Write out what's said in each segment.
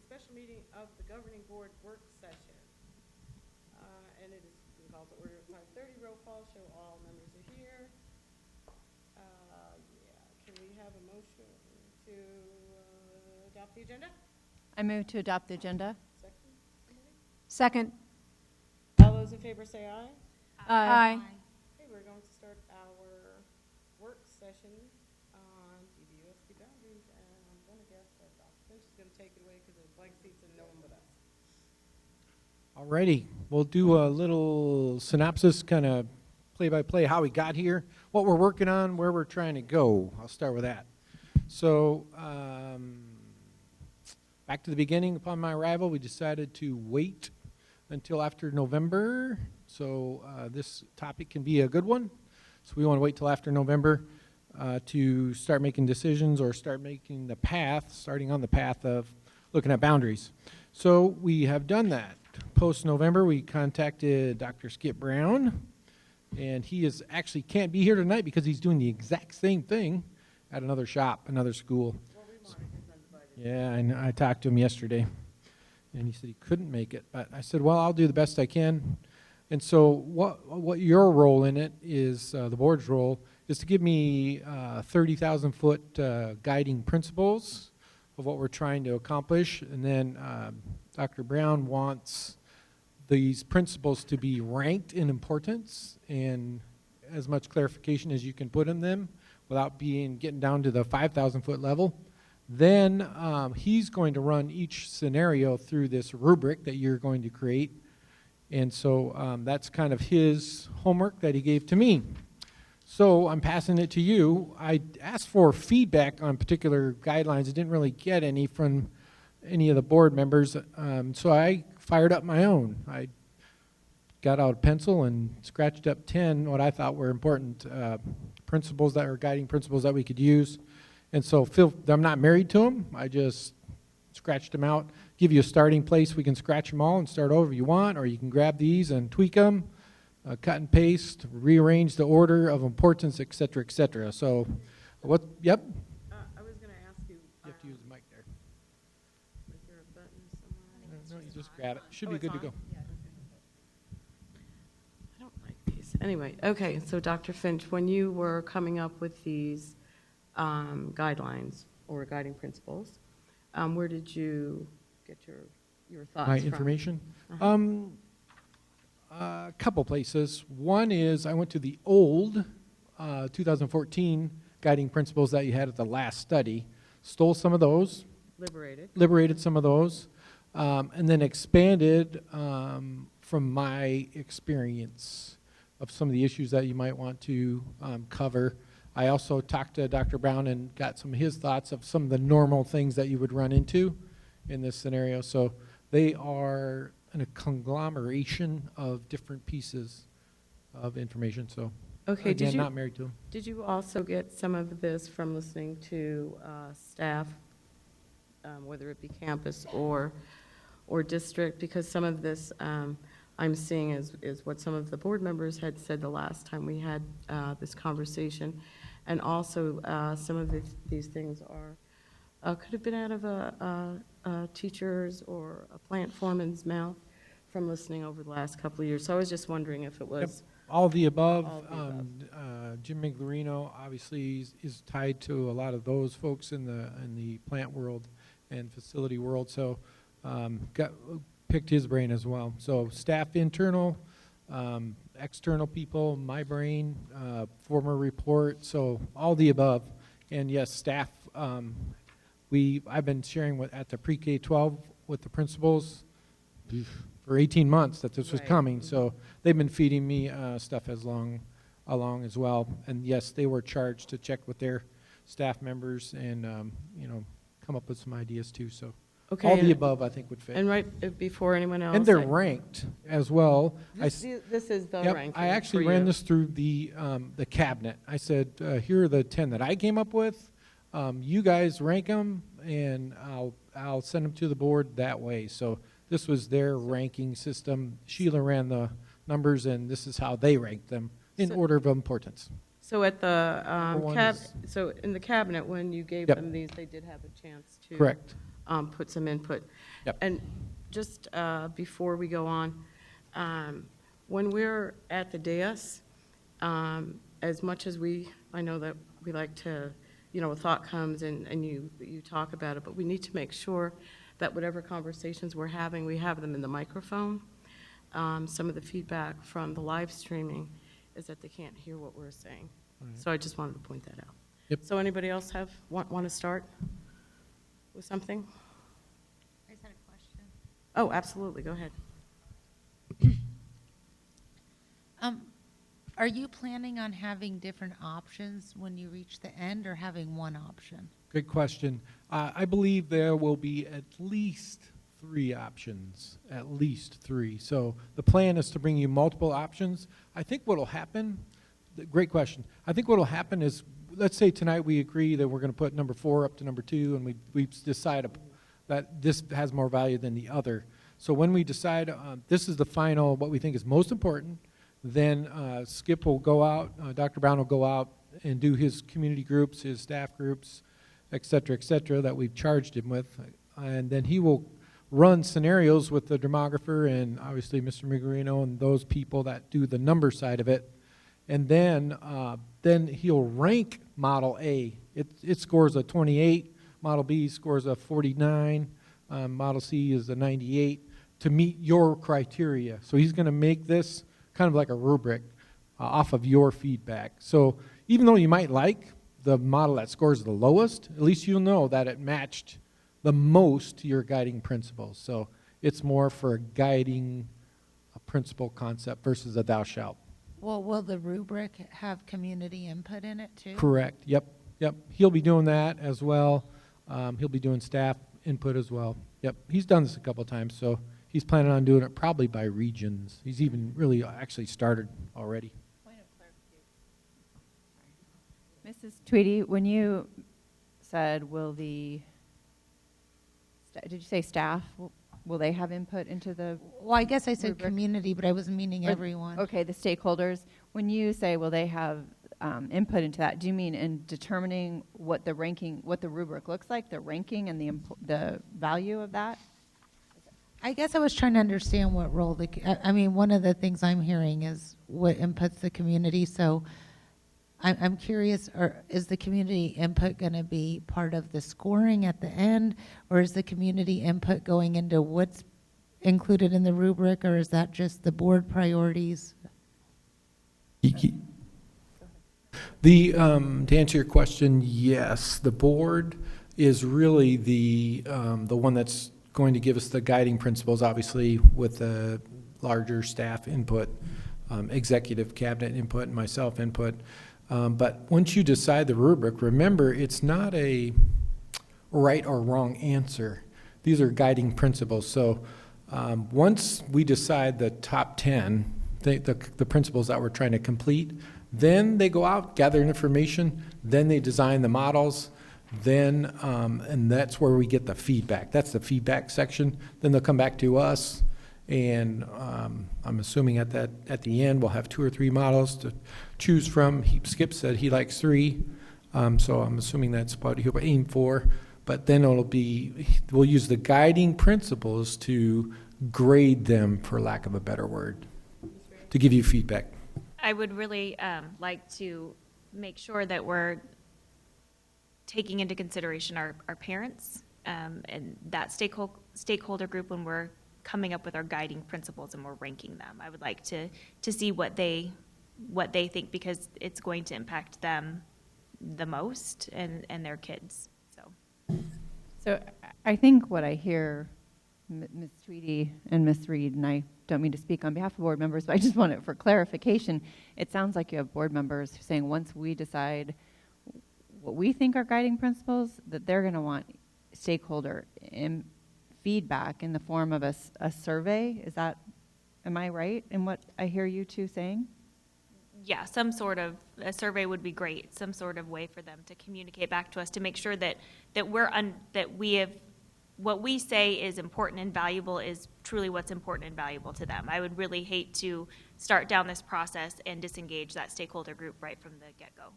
special meeting of the governing board work session. And it is being called to order at 5:30. Roll call, show all members are here. Can we have a motion to adopt the agenda? I move to adopt the agenda. Second. All those in favor say aye. Aye. Okay, we're going to start our work session on DVUSD boundaries, and I'm going to guess that Dr. Finch is going to take it away because there's blank seats and no one but us. Alrighty, we'll do a little synopsis, kind of play-by-play how we got here, what we're working on, where we're trying to go. I'll start with that. So, back to the beginning, upon my arrival, we decided to wait until after November, so this topic can be a good one. So we want to wait till after November to start making decisions or start making the path, starting on the path of looking at boundaries. So we have done that. Post-November, we contacted Dr. Skip Brown, and he actually can't be here tonight because he's doing the exact same thing at another shop, another school. Yeah, and I talked to him yesterday, and he said he couldn't make it. But I said, well, I'll do the best I can. And so what your role in it is, the board's role, is to give me 30,000-foot guiding principles of what we're trying to accomplish. And then Dr. Brown wants these principles to be ranked in importance and as much clarification as you can put in them without getting down to the 5,000-foot level. Then he's going to run each scenario through this rubric that you're going to create. And so that's kind of his homework that he gave to me. So I'm passing it to you. I asked for feedback on particular guidelines. I didn't really get any from any of the board members. So I fired up my own. I got out a pencil and scratched up 10 what I thought were important principles that are guiding principles that we could use. And so I'm not married to them. I just scratched them out, give you a starting place. We can scratch them all and start over if you want, or you can grab these and tweak them, cut and paste, rearrange the order of importance, et cetera, et cetera. So yep? I was going to ask you. You have to use the mic there. Is there a button somewhere? No, you just grab it. Should be good to go. I don't like these. Anyway, okay, so Dr. Finch, when you were coming up with these guidelines or guiding principles, where did you get your thoughts My from? information? Uh-huh. A couple places. One is I went to the old 2014 guiding principles that you had at the last study, stole some of those, liberated some of those, and then expanded from my experience of some of the issues that you might want to cover. I also talked to Dr. Brown and got some of his thoughts of some of the normal things that you would run into in this scenario. So they are a conglomeration of different pieces of information. So Okay, again, not married to them. Did you also get some of this from listening to staff, whether it be campus or district? Because some of this I'm seeing is what some of the board members had said the last time we had this conversation. And also some of these things could have been out of a teacher's or a plant foreman's mouth from listening over the last couple of years. So I was just wondering if it was... Yep. All the above. All the above. Jim Miglerino obviously is tied to a lot of those folks in the plant world and facility world. So picked his brain as well. So staff internal, external people, my brain, former report, so all the above. And yes, staff, I've been sharing at the pre-K-12 with the principals for 18 months that this was coming. So they've been feeding me stuff along as well. And yes, they were charged to check with their staff members and come up with some ideas too. So Okay, all the above I think would fit. and right before anyone else... And they're ranked as well. This is the ranking. I actually ran this through the cabinet. I said, here are the 10 that I came up with. You guys rank them, and I'll send them to the board that way. So this was their ranking system. Sheila ran the numbers, and this is how they ranked them in order of importance. So at the so in the cabinet, when you gave them these, they did have a chance to Correct. put some input. Yep. And just before we go on, when we're at the dais, as much as I know that we like to, a thought comes and you talk about it, but we need to make sure that whatever conversations we're having, we have them in the microphone. Some of the feedback from the live streaming is that they can't hear what we're saying. Right. So I just wanted to point that out. Yep. So anybody else want to start with something? I just had a question. Oh, absolutely, go ahead. Are you planning on having different options when you reach the end, or having one option? Good question. I believe there will be at least 3 options, at least 3. So the plan is to bring you multiple options. I think what will happen, great question. I think what will happen is, let's say tonight we agree that we're going to put number 4 up to number 2, and we decide that this has more value than the other. So when we decide this is the final, what we think is most important, then Skip will go out, Dr. Brown will go out and do his community groups, his staff groups, et cetera, that we've charged him with. And then he will run scenarios with the demographer and obviously Mr. Migrino and those people that do the number side of it. And then he'll rank Model A. It scores a 28, Model B scores a 49, Model C is a 98 to meet your criteria. So he's going to make this kind of like a rubric off of your feedback. So even though you might like the model that scores the lowest, at least you'll know that it matched the most to your guiding principles. So it's more for guiding a principle concept versus a thou shalt. Well, will the rubric have community input in it too? Correct. Yep. He'll be doing that as well. He'll be doing staff input as well. Yep. He's done this a couple times, so he's planning on doing it probably by regions. He's even really actually started already. Point of clarification. Mrs. Tweedy, when you said did you say staff? Will they have input into the Well, I guess I said rubric? Community, but I was meaning Or- everyone. Okay, the stakeholders. When you say will they have input into that, do you mean in determining what the rubric looks like, the ranking and the value of that? I guess I was trying to understand what role I mean, one of the things I'm hearing is what inputs the community. So I'm curious, is the community input going to be part of the scoring at the end, or is the community input going into what's included in the rubric, or is that just the board priorities? To answer your question, yes, the board is really the one that's going to give us the guiding principles, obviously with the larger staff input, executive cabinet input, and myself input. But once you decide the rubric, remember it's not a right or wrong answer. These are guiding principles. So once we decide the top 10, the principles that we're trying to complete, then they go out, gather information, then they design the models, then and that's where we get the feedback. That's the feedback section. Then they'll come back to us, and I'm assuming at the end we'll have 2 or 3 models to choose from. Skip said he likes 3, so I'm assuming that's what he'll aim for. But then we'll use the guiding principles to grade them, for lack of a better word, to give you feedback. I would really like to make sure that we're taking into consideration our parents and that stakeholder group when we're coming up with our guiding principles and we're ranking them. I would like to see what they think, because it's going to impact them the most and their kids. So I think what I hear, Ms. Tweedy and Ms. Reed, and I don't mean to speak on behalf of board members, but I just want it for clarification. It sounds like you have board members saying once we decide what we think are guiding principles, that they're going to want stakeholder feedback in the form of a survey. Am I right in what I hear you two saying? Yeah, some sort of a survey would be great. Some sort of way for them to communicate back to us to make sure that we have what we say is important and valuable is truly what's important and valuable to them. I would really hate to start down this process and disengage that stakeholder group right from the get-go.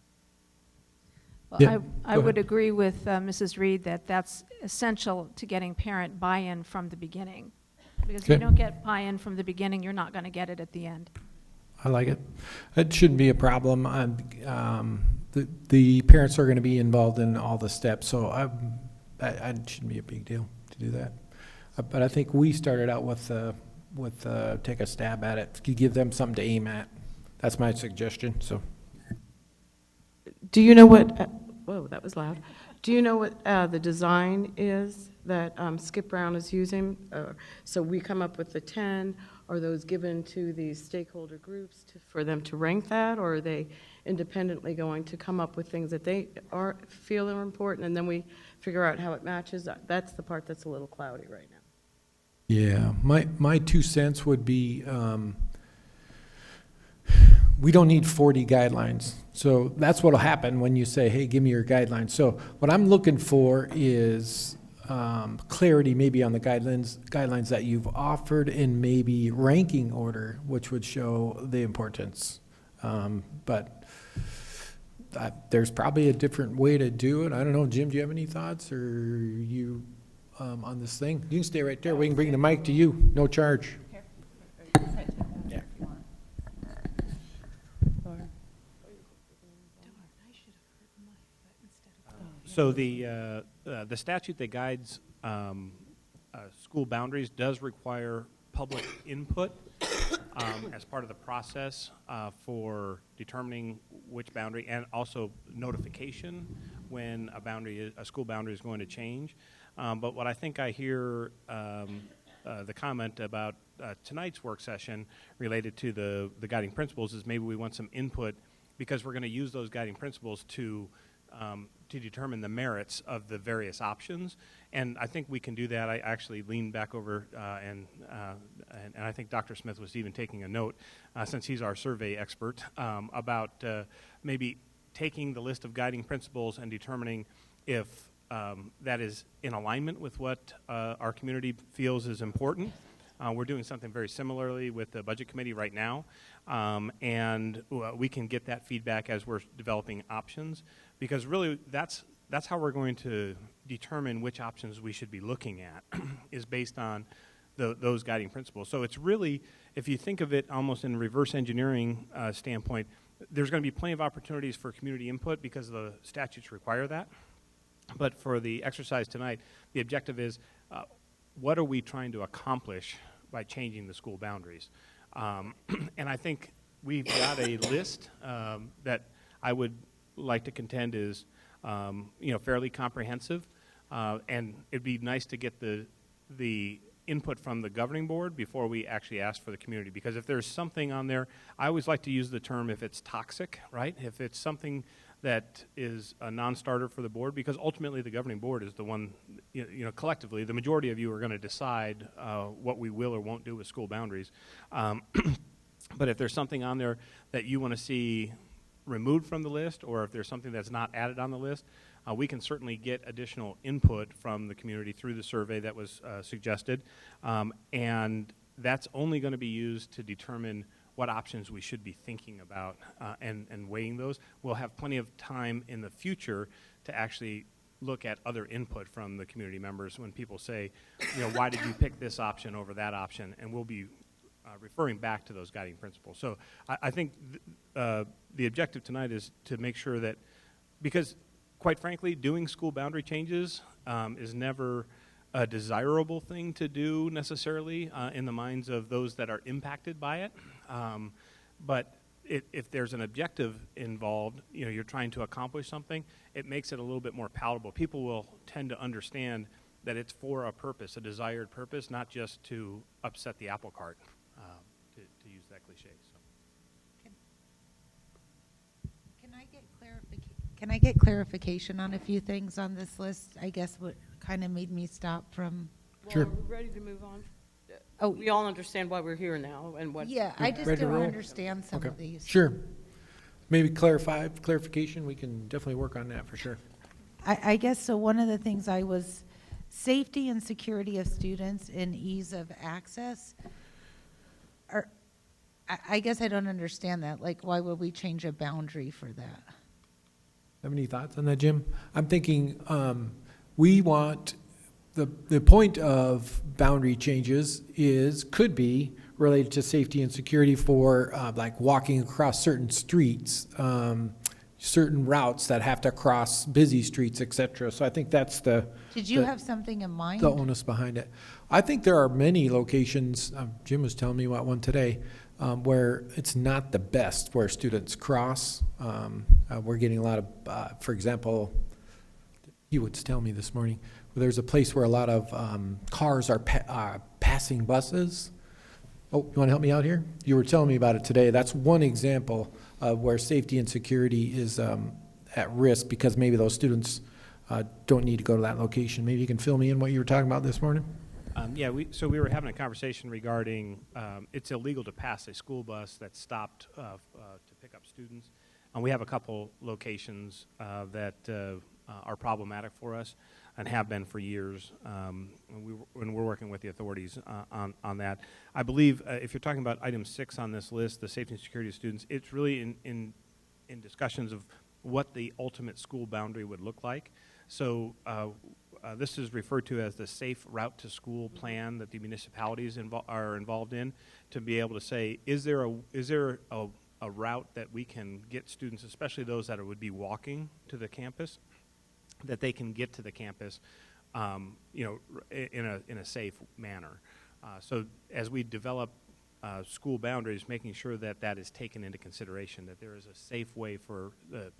Well, Yeah, I go would ahead. agree with Mrs. Reed that that's essential to getting parent buy-in from the beginning. Because if you Okay. don't get buy-in from the beginning, you're not going to get it at the end. I like it. It shouldn't be a problem. The parents are going to be involved in all the steps, so I shouldn't be a big deal to do that. But I think we started out with take a stab at it, to give them something to aim at. That's my suggestion, so. Do you know what, whoa, that was loud. Do you know what the design is that Skip Brown is using? So we come up with the 10, are those given to the stakeholder groups for them to rank that, or are they independently going to come up with things that they feel are important, and then we figure out how it matches? That's the part that's a little cloudy right now. Yeah, my 2 cents would be, we don't need 40 guidelines. So that's what'll happen when you say, hey, give me your guidelines. So what I'm looking for is clarity maybe on the guidelines that you've offered, and maybe ranking order, which would show the importance. But there's probably a different way to do it. I don't know, Jim, do you have any thoughts, or you on this thing? You can stay right there. We can bring the mic to you, no charge. Yeah. So the statute that guides school boundaries does require public input as part of the process for determining which boundary, and also notification when a school boundary is going to change. But what I think I hear the comment about tonight's work session related to the guiding principles is maybe we want some input, because we're going to use those guiding principles to determine the merits of the various options. And I think we can do that. I actually leaned back over and I think Dr. Smith was even taking a note, since he's our survey expert, about maybe taking the list of guiding principles and determining if that is in alignment with what our community feels is important. We're doing something very similarly with the Budget Committee right now, and we can get that feedback as we're developing options, because really that's how we're going to determine which options we should be looking at is based on those guiding principles. So it's really, if you think of it almost in reverse engineering standpoint, there's going to be plenty of opportunities for community input because the statutes require that. But for the exercise tonight, the objective is what are we trying to accomplish by changing the school boundaries? And I think we've got a list that I would like to contend is fairly comprehensive, and it'd be nice to get the input from the governing board before we actually ask for the community, because if there's something on there, I always like to use the term if it's toxic, right? If it's something that is a non-starter for the board, because ultimately the governing board is the one, collectively, the majority of you are going to decide what we will or won't do with school boundaries. But if there's something on there that you want to see removed from the list, or if there's something that's not added on the list, we can certainly get additional input from the community through the survey that was suggested. And that's only going to be used to determine what options we should be thinking about and weighing those. We'll have plenty of time in the future to actually look at other input from the community members when people say, why did you pick this option over that option? And we'll be referring back to those guiding principles. So I think the objective tonight is to make sure that, because quite frankly, doing school boundary changes is never a desirable thing to do necessarily in the minds of those that are impacted by it. But if there's an objective involved, you're trying to accomplish something, it makes it a little bit more palatable. People will tend to understand that it's for a purpose, a desired purpose, not just to upset the apple cart, to use that cliche. So. Can I get clarification on a few things on this list? I guess what kind of made me stop from. Sure. Well, we're ready to move on. Oh, We all understand why we're here now and what. yeah, I just ready to don't roll? understand some Okay. of these. Sure. Maybe clarification, we can definitely work on that for sure. I guess so. One of the things I was safety and security of students and ease of access. I guess I don't understand that. Like, why would we change a boundary for that? Have any thoughts on that, Jim? I'm thinking we want, the point of boundary changes could be related to safety and security for like walking across certain streets, certain routes that have to cross busy streets, et cetera. So I think that's Did you the- have something in mind? the onus behind it. I think there are many locations, Jim was telling me about one today, where it's not the best where students cross. We're getting a lot of, for example, he was telling me this morning, where there's a place where a lot of cars are passing buses. Oh, you want to help me out here? You were telling me about it today. That's one example of where safety and security is at risk because maybe those students don't need to go to that location. Maybe you can fill me in what you were talking about this morning? Yeah, so we were having a conversation regarding, it's illegal to pass a school bus that stopped to pick up students. And we have a couple locations that are problematic for us and have been for years. And we're working with the authorities on that. I believe if you're talking about item 6 on this list, the safety and security of students, it's really in discussions of what the ultimate school boundary would look like. So this is referred to as the safe route to school plan that the municipalities are involved in, to be able to say, is there a route that we can get students, especially those that would be walking to the campus, that they can get to the campus, in a safe manner. So as we develop school boundaries, making sure that that is taken into consideration, that there is a safe way for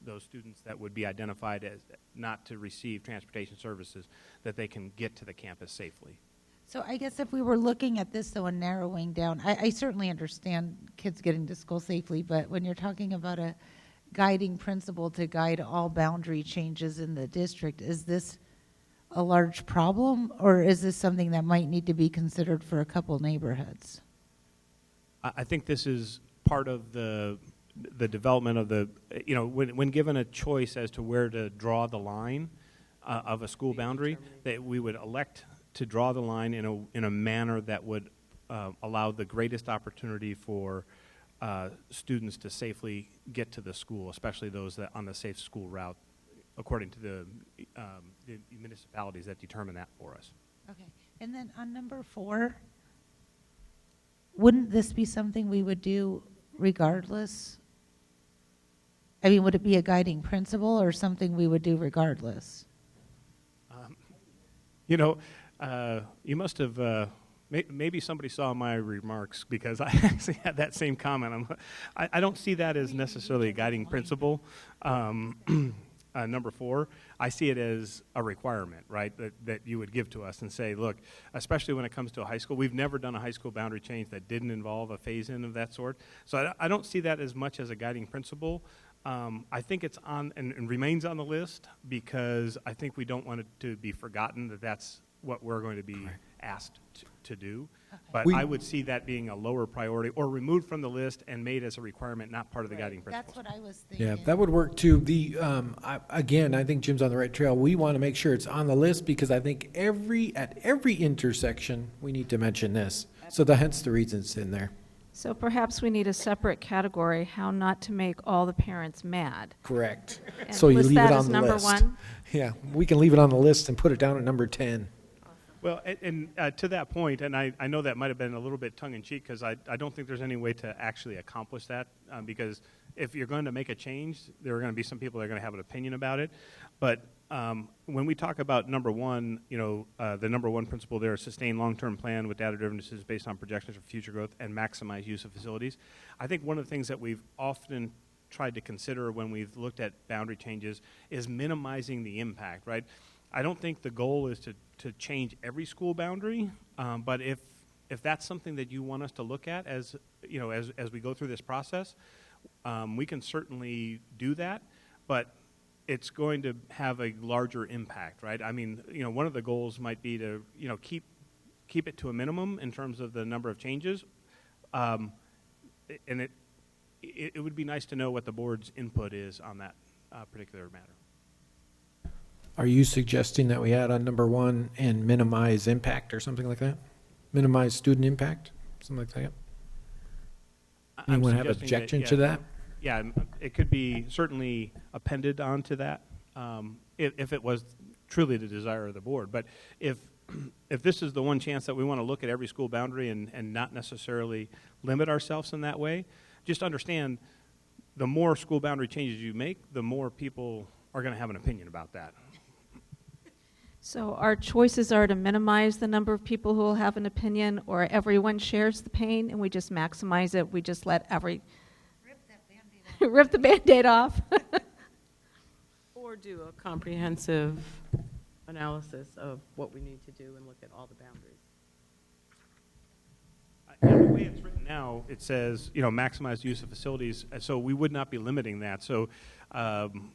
those students that would be identified as not to receive transportation services, that they can get to the campus safely. So I guess if we were looking at this, though, and narrowing down, I certainly understand kids getting to school safely, but when you're talking about a guiding principle to guide all boundary changes in the district, is this a large problem, or is this something that might need to be considered for a couple neighborhoods? I think this is part of the development of the, when given a choice as to where to draw the line of a school boundary, that we would elect to draw the line in a manner that would allow the greatest opportunity for students to safely get to the school, especially those that on the safe school route, according to the municipalities that determine that for us. Okay, and then on number 4, wouldn't this be something we would do regardless? I mean, would it be a guiding principle or something we would do regardless? You must have, maybe somebody saw my remarks, because I actually had that same comment. I don't see that as necessarily a guiding principle. Number 4, I see it as a requirement, right, that you would give to us and say, look, especially when it comes to a high school, we've never done a high school boundary change that didn't involve a phase-in of that sort. So I don't see that as much as a guiding principle. I think it's on and remains on the list because I think we don't want it to be forgotten that that's what we're going to be asked to do. Okay. But I would see that being a lower priority or removed from the list and made as a requirement, not part of the guiding principles. That's what I was thinking. Yeah, that would work too. Again, I think Jim's on the right trail. We want to make sure it's on the list because I think at every intersection, we need to mention this. So hence the reason it's in there. So perhaps we need a separate category, how not to make all the parents mad. Correct. And So you list leave it that on as the number list. 1? Yeah, we can leave it on the list and put it down at number 10. Well, and to that point, and I know that might have been a little bit tongue-in-cheek because I don't think there's any way to actually accomplish that because if you're going to make a change, there are going to be some people that are going to have an opinion about it. But when we talk about number 1, the number 1 principle there is sustain long-term plan with data-driven decisions based on projections for future growth and maximize use of facilities. I think one of the things that we've often tried to consider when we've looked at boundary changes is minimizing the impact, right? I don't think the goal is to change every school boundary, but if that's something that you want us to look at as we go through this process, we can certainly do that, but it's going to have a larger impact, right? I mean, one of the goals might be to, keep it to a minimum in terms of the number of changes, and it would be nice to know what the board's input is on that particular matter. Are you suggesting that we add on number 1 and minimize impact or something like that? Minimize student impact, something like that? Anyone have suggesting objection that, to yeah, that? Yeah, it could be certainly appended onto that, if it was truly the desire of the board. But if this is the one chance that we want to look at every school boundary and not necessarily limit ourselves in that way, just understand the more school boundary changes you make, the more people are going to have an opinion about that. So our choices are to minimize the number of people who will have an opinion, or everyone shares the pain and we just maximize it. We just let rip the Band-Aid off. Or do a comprehensive analysis of what we need to do and look at all the boundaries. The way it's written now, it says, maximize use of facilities, so we would not be limiting that. So, and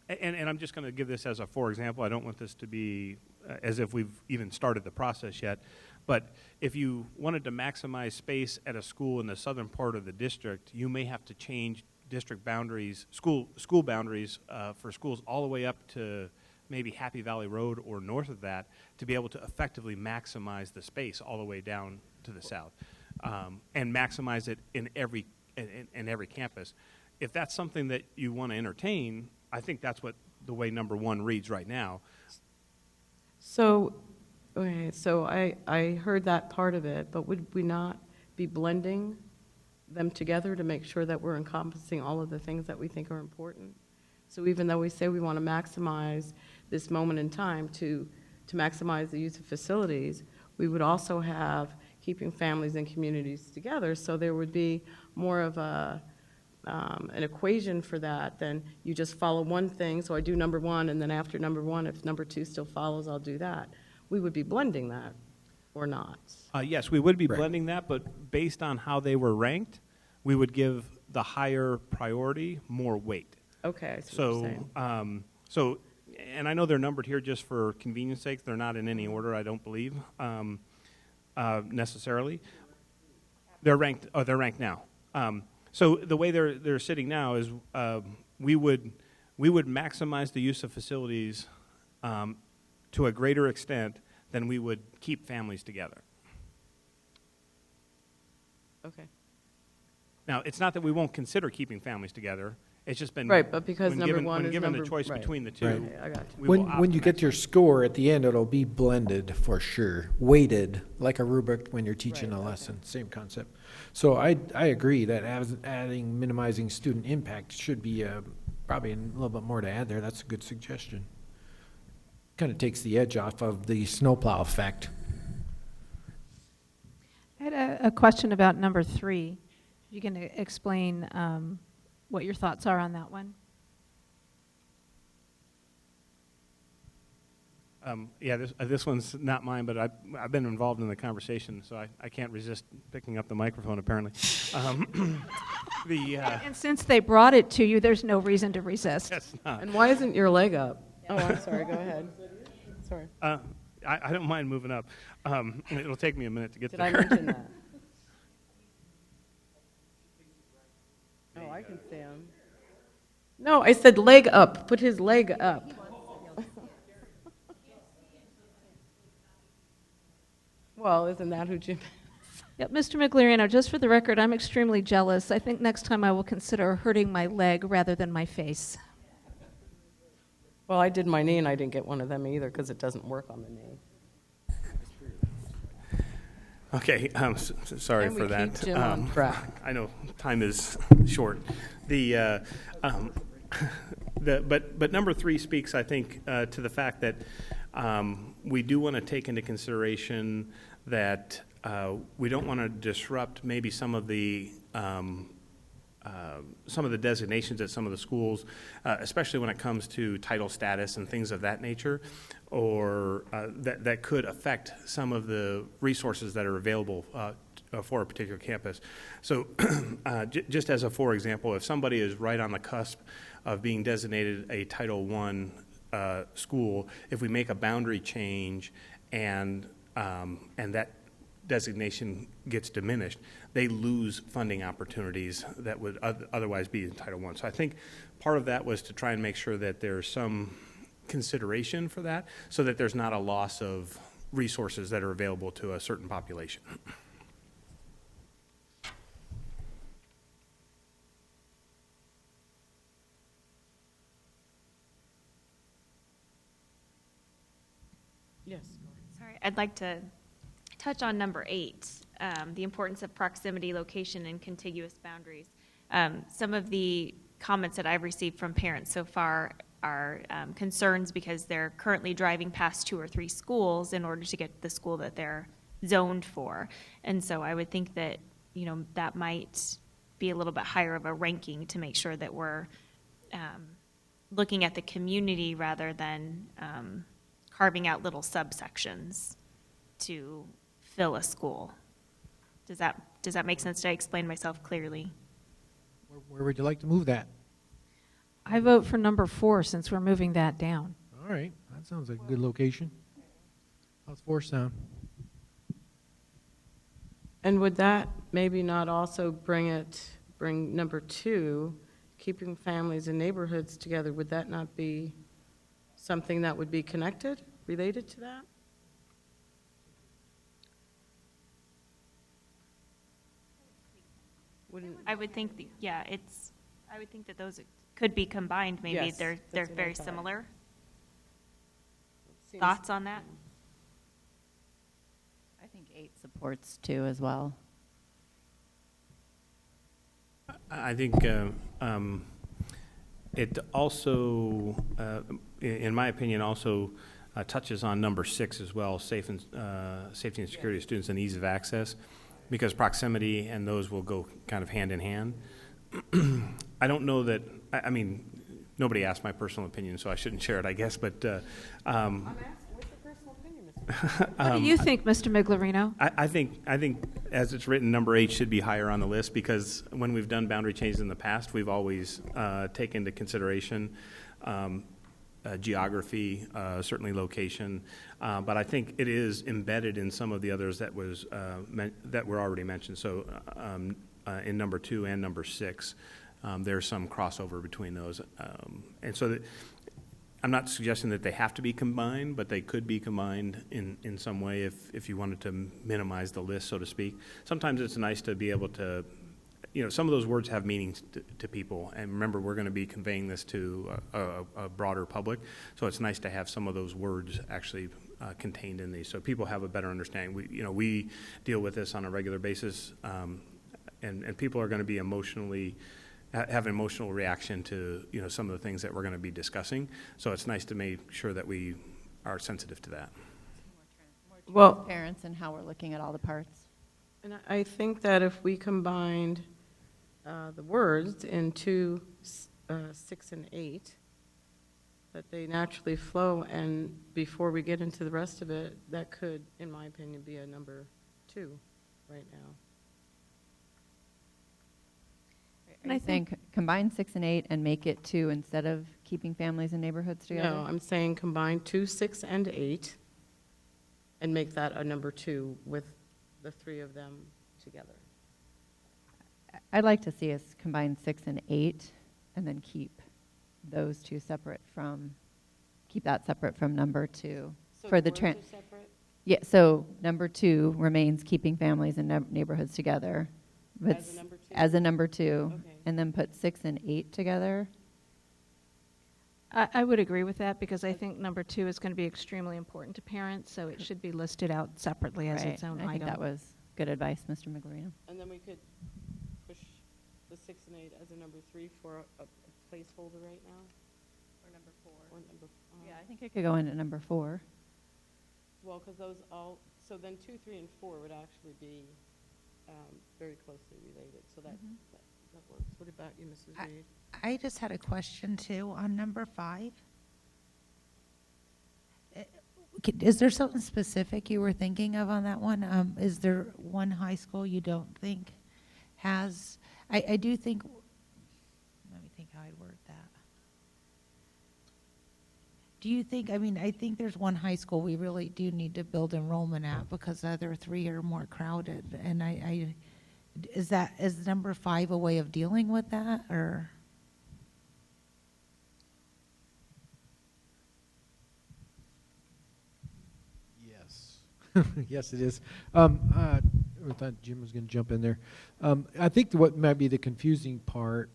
I'm just going to give this as a for example. I don't want this to be as if we've even started the process yet. But if you wanted to maximize space at a school in the southern part of the district, you may have to change district boundaries, school boundaries for schools all the way up to maybe Happy Valley Road or north of that to be able to effectively maximize the space all the way down to the south, and maximize it in every campus. If that's something that you want to entertain, I think that's what the way number 1 reads right now. So, okay, so I heard that part of it, but would we not be blending them together to make sure that we're encompassing all of the things that we think are important? So even though we say we want to maximize this moment in time to maximize the use of facilities, we would also have keeping families and communities together, so there would be more of an equation for that than you just follow one thing, so I do number 1, and then after number 1, if number 2 still follows, I'll do that. We would be blending that, or not? Yes, we would be blending that, but based on how they were ranked, we would give the higher priority more weight. Okay, I see what you're saying. And I know they're numbered here just for convenience sake. They're not in any order, I don't believe, necessarily. They're ranked. Oh, they're ranked now. So the way they're sitting now is we would maximize the use of facilities to a greater extent than we would keep families together. Okay. Now, it's not that we won't consider keeping families together. It's just been Right, but because number given, 1 when is given number... the choice right. between the two, Right. Okay, I got you. we will When you opt get to your score at the end, it'll be blended for sure, weighted, like a rubric when you're teaching Right, a okay. lesson, same concept. So I agree that minimizing student impact should be probably a little bit more to add there. That's a good suggestion. Kind of takes the edge off of the snowplow effect. I had a question about number 3. You can explain what your thoughts are on that one? Yeah, this one's not mine, but I've been involved in the conversation, so I can't resist picking up the microphone, apparently. And since they brought it to you, there's no reason to resist. That's not. And why isn't your leg up? Oh, I'm sorry, go ahead. Sorry. I don't mind moving up. It'll take me a minute to get Did there. I mention that? Oh, I can see him. No, I said leg up. Put his leg up. Well, isn't that who Jim is? Yep, Mr. Migliorino, just for the record, I'm extremely jealous. I think next time I will consider hurting my leg rather than my face. Well, I did my knee and I didn't get one of them either because it doesn't work on the knee. Okay, sorry And we for that. keep Jim on track. I know time is short. But number 3 speaks, I think, to the fact that we do want to take into consideration that we don't want to disrupt maybe some of the designations at some of the schools, especially when it comes to title status and things of that nature, or that could affect some of the resources that are available for a particular campus. So just as a for example, if somebody is right on the cusp of being designated a Title I school, if we make a boundary change and that designation gets diminished, they lose funding opportunities that would otherwise be in Title I. So I think part of that was to try and make sure that there's some consideration for that, so that there's not a loss of resources that are available to a certain population. I'd like to touch on number 8, the importance of proximity, location, and contiguous boundaries. Some of the comments that I've received from parents so far are concerns because they're currently driving past 2 or 3 schools in order to get to the school that they're zoned for. And so I would think that, that might be a little bit higher of a ranking to make sure that we're looking at the community rather than carving out little subsections to fill a school. Does that make sense? Did I explain myself clearly? Where would you like to move that? I vote for number 4 since we're moving that down. All right, that sounds like a good location. How's 4 sound? And would that maybe not also bring number 2, keeping families and neighborhoods together, would that not be something that would be connected, related to that? Wouldn't, I would think, I would think that those could be combined, maybe. Yes, They're that's what I very thought. similar. seems- Thoughts on that? I think 8 supports 2 as well. I think it also, in my opinion, also touches on number 6 as well, safety and security of students and ease of access, because proximity and those will go kind of hand in hand. I don't know that, I mean, nobody asked my personal opinion, so I shouldn't share it, I guess, but I'm asking, what's your personal opinion, Mr. What do you think, Mr. Miglerino? I think as it's written, number 8 should be higher on the list, because when we've done boundary changes in the past, we've always taken into consideration geography, certainly location, but I think it is embedded in some of the others that were already mentioned. So in number 2 and number 6, there's some crossover between those, and so I'm not suggesting that they have to be combined, but they could be combined in some way if you wanted to minimize the list, so to speak. Sometimes it's nice to be able to, some of those words have meanings to people, and remember, we're going to be conveying this to a broader public, so it's nice to have some of those words actually contained in these, so people have a better understanding. We deal with this on a regular basis, and people are going to be have an emotional reaction to some of the things that we're going to be discussing. So it's nice to make sure that we are sensitive to that. Well, Parents and how we're looking at all the parts. and I think that if we combined the words in 2, 6, and 8, that they naturally flow, and before we get into the rest of it, that could, in my opinion, be a number 2 right now. And I I think combine 6 and 8 and make it 2 instead of keeping families and neighborhoods together. No, I'm saying combine 2, 6, and 8, and make that a number 2 with the 3 of them together. I'd like to see us combine 6 and 8 and then keep those 2 separate from, keep that separate from number 2. For the words are separate? Yeah, so number 2 remains keeping families and neighborhoods together. but As a number 2? As a number 2, Okay. and then put 6 and 8 together. I would agree with that because I think number 2 is going to be extremely important to parents, so it should be listed out separately as Right. its own I think item. that was good advice, Mr. Miglerino. And then we could push the 6 and 8 as a number 3 for a placeholder right now? Or number 4? Or number, Yeah, I think it could go into number 4. well, because those all, so then 2, 3, and 4 would actually be very closely related, so that works. What about you, Mrs. Reed? I just had a question too on number 5. Is there something specific you were thinking of on that one? Is there one high school you don't think has, I do think, let me think how I'd word that. Do you think, I think there's one high school we really do need to build enrollment at because the other 3 are more crowded. And is number 5 a way of dealing with that, or? Yes. Yes, it is. I thought Jim was going to jump in there. I think what might be the confusing part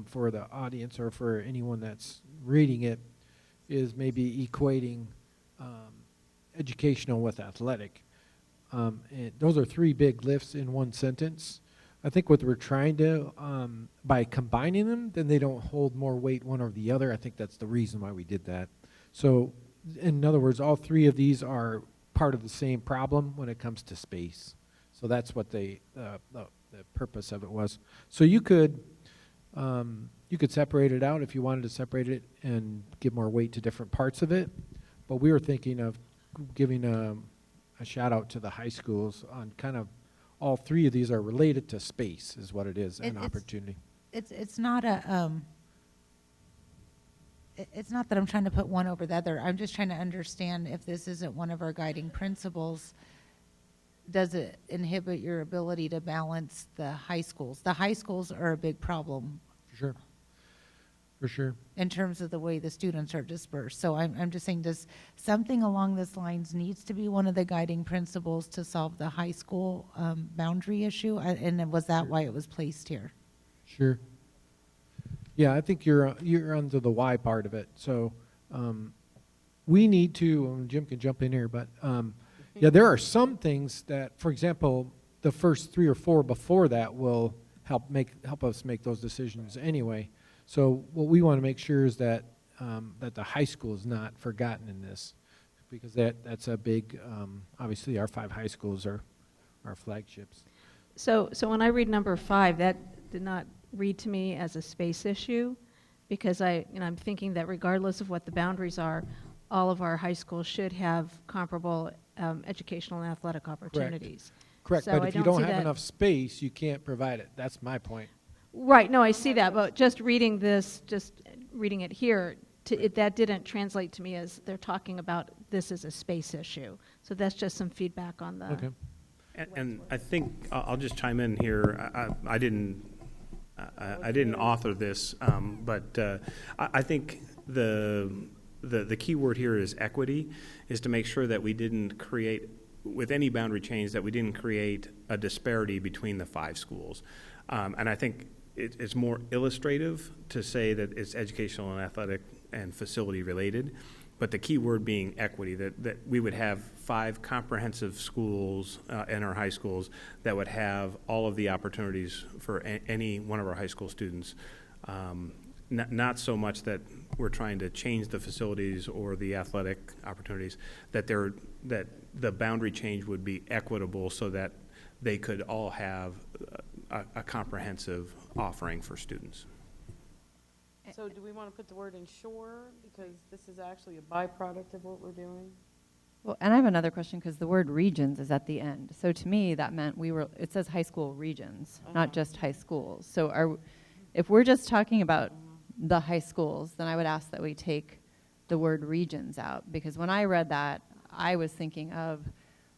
for the audience or for anyone that's reading it is maybe equating educational with athletic. And those are three big lifts in one sentence. I think what we're trying to, by combining them, then they don't hold more weight one or the other. I think that's the reason why we did that. So, in other words, all three of these are part of the same problem when it comes to space. So that's what the purpose of it was. So you could separate it out if you wanted to separate it and give more weight to different parts of it. But we were thinking of giving a shout out to the high schools on kind of all three of these are related to space is what it is, and opportunity. It's not a, it's not that I'm trying to put one over the other. I'm just trying to understand if this isn't one of our guiding principles, does it inhibit your ability to balance the high schools? The high schools are a big problem. For sure. For sure. In terms of the way the students are dispersed. So I'm just saying, does something along this lines needs to be one of the guiding principles to solve the high school boundary issue? And was that why it was placed here? Sure. Yeah, I think you're under the why part of it. So we need to, Jim can jump in here, but yeah, there are some things that, for example, the first 3 or 4 before that will help us make those decisions anyway. So what we want to make sure is that that the high school is not forgotten in this, because that's a big, obviously our 5 high schools are our flagships. So when I read number 5, that did not read to me as a space issue, because I'm thinking that regardless of what the boundaries are, all of our high schools should have comparable educational and athletic opportunities. Correct, So but I if you don't see have that- enough space, you can't provide it. That's my point. Right, no, I see that, but just reading this, just reading it here, that didn't translate to me as they're talking about this as a space issue. So that's just some feedback on the. Okay. And I think, I'll just chime in here. I didn't author this, but I think the key word here is equity, is to make sure that we didn't create, with any boundary change, that we didn't create a disparity between the 5 schools. And I think it's more illustrative to say that it's educational and athletic and facility related, but the key word being equity, that we would have 5 comprehensive schools in our high schools that would have all of the opportunities for any one of our high school students. Not so much that we're trying to change the facilities or the athletic opportunities, that the boundary change would be equitable so that they could all have a comprehensive offering for students. So do we want to put the word ensure, because this is actually a byproduct of what we're doing? Well, and I have another question, because the word regions is at the end. So to me, that meant it says high school regions, not just high schools. So if we're just talking about the high schools, then I would ask that we take the word regions out, because when I read that, I was thinking of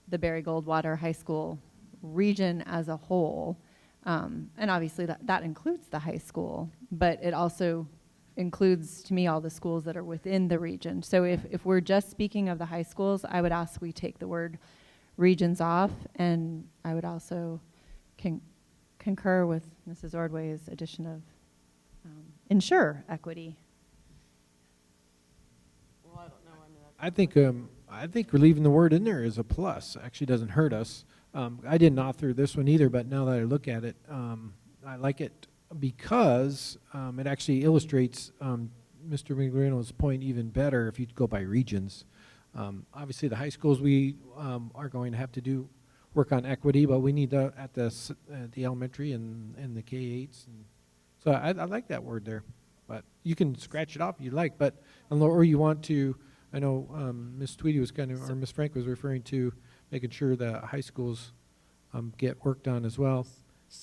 the Barry Goldwater High School region as a whole. And obviously that includes the high school, but it also includes, to me, all the schools that are within the region. So if we're just speaking of the high schools, I would ask we take the word regions off, and I would also concur with Mrs. Ordway's addition of ensure equity. Well, I don't know. I think leaving the word in there is a plus. Actually doesn't hurt us. I didn't author this one either, but now that I look at it, I like it because it actually illustrates Mr. Migliano's point even better if you go by regions. Obviously, the high schools, we are going to have to do work on equity, but we need at the elementary and the K-8s. And so I like that word there. But you can scratch it off if you like, but or you want to. I know Ms. Tweedy was or Ms. Frank was referring to making sure that high schools get worked on as well.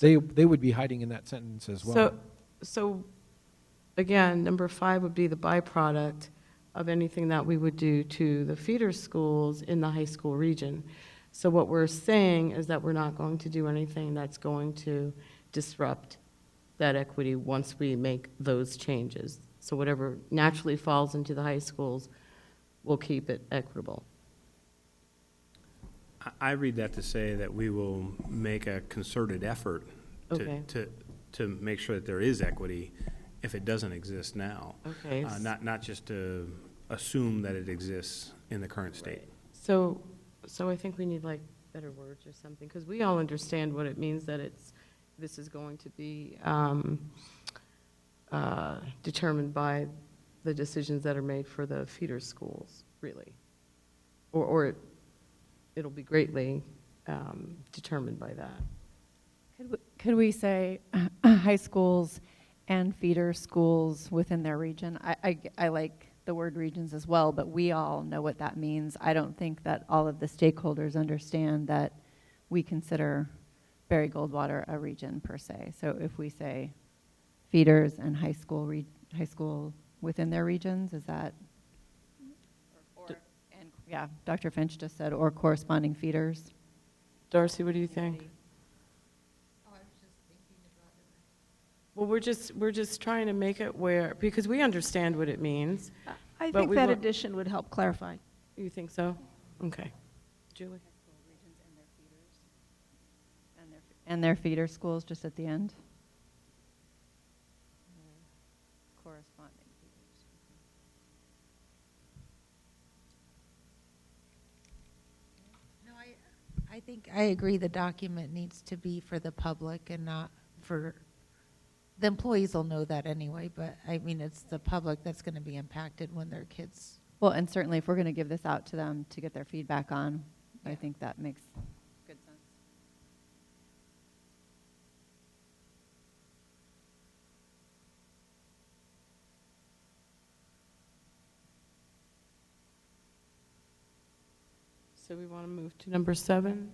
They would be hiding in that sentence as well. So again, number 5 would be the byproduct of anything that we would do to the feeder schools in the high school region. So what we're saying is that we're not going to do anything that's going to disrupt that equity once we make those changes. So whatever naturally falls into the high schools, we'll keep it equitable. I read that to say that we will make a concerted effort to make sure that there is equity if it doesn't exist now. Okay. Not just to assume that it exists in the current state. So I think we need like better words or something, because we all understand what it means that this is going to be determined by the decisions that are made for the feeder schools, really. Or it'll be greatly determined by that. Could we say high schools and feeder schools within their region? I like the word regions as well, but we all know what that means. I don't think that all of the stakeholders understand that we consider Barry Goldwater a region per se. So if we say feeders and high school within their regions, is that? And yeah, Dr. Finch just said, or corresponding feeders. Darcy, what do you think? Well, we're just trying to make it where, because we understand what it means. I But think we that want- addition would help clarify. You think so? Okay. Julie? And their feeder schools just at the end? Corresponding feeders. No, I think I agree the document needs to be for the public and not for, the employees will know that anyway, but I mean, it's the public that's going to be impacted when their kids. Well, and certainly if we're going to give this out to them to get their feedback on, I think that makes good sense. So we want to move to number 7?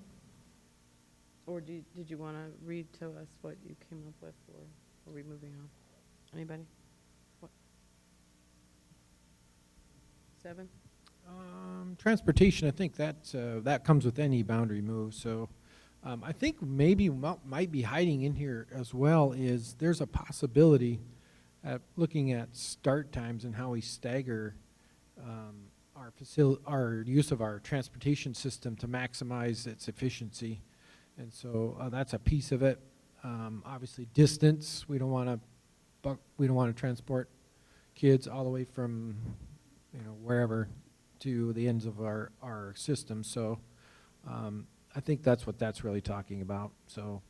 Or did you want to read to us what you came up with, or are we moving on? Anybody? What? 7? Transportation, I think that comes with any boundary move. So I think maybe what might be hiding in here as well is there's a possibility at looking at start times and how we stagger our use of our transportation system to maximize its efficiency. And so that's a piece of it. Obviously, distance. We don't want to transport kids all the way from wherever to the ends of our system. So I think that's what that's really talking about. So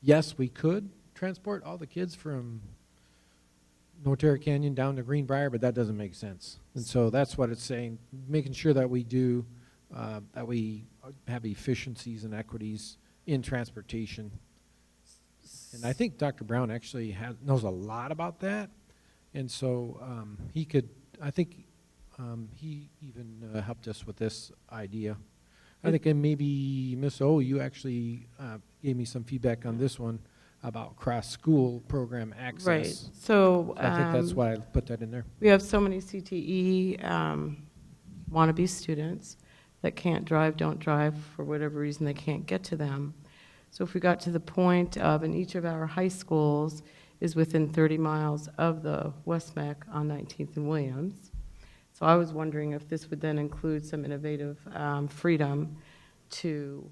yes, we could transport all the kids from Norterra Canyon down to Greenbrier, but that doesn't make sense. And so that's what it's saying, making sure that we do, that we have efficiencies and equities in transportation. And I think Dr. Brown actually knows a lot about that. And so he even helped us with this idea. I think maybe Miss O, you actually gave me some feedback on this one about cross-school program access. Right. So I think that's why I put that in there. We have so many CTE wannabe students that can't drive, don't drive, for whatever reason they can't get to them. So if we got to the point of, in each of our high schools is within 30 miles of the West Mech on 19th and Williams. So I was wondering if this would then include some innovative freedom to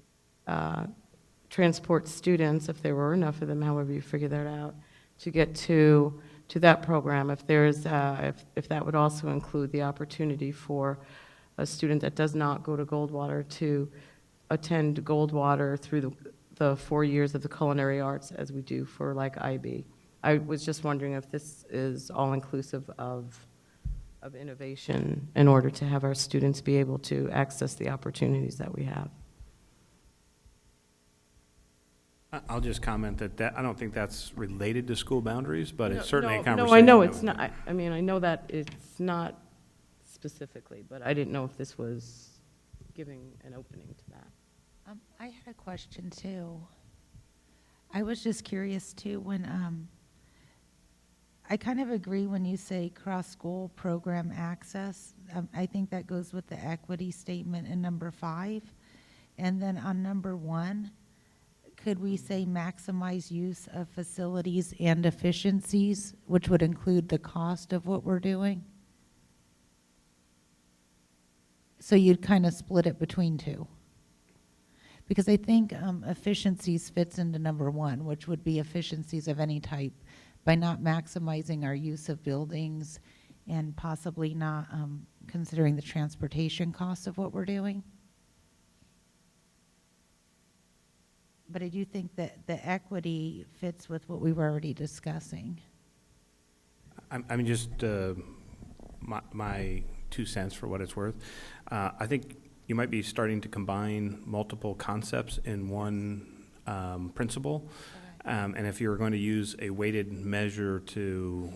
transport students, if there were enough of them, however you figure that out, to get to that program. If there's, if that would also include the opportunity for a student that does not go to Goldwater to attend Goldwater through the 4 years of the culinary arts as we do for like IB. I was just wondering if this is all inclusive of innovation in order to have our students be able to access the opportunities that we have. I'll just comment that I don't think that's related to school boundaries, but it's certainly a conversation. No, I know that it's not. I mean, I know that it's not specifically, but I didn't know if this was giving an opening to that. I had a question too. I was just curious too, when I kind of agree when you say cross-school program access. I think that goes with the equity statement in number 5. And then on number 1, could we say maximize use of facilities and efficiencies, which would include the cost of what we're doing? So you'd kind of split it between 2. Because I think efficiencies fits into number 1, which would be efficiencies of any type, by not maximizing our use of buildings and possibly not considering the transportation costs of what we're doing. but I do think that the equity fits with what we were already discussing. I mean, just my 2 cents for what it's worth. I think you might be starting to combine multiple concepts in one principle. And if you're going to use a weighted measure to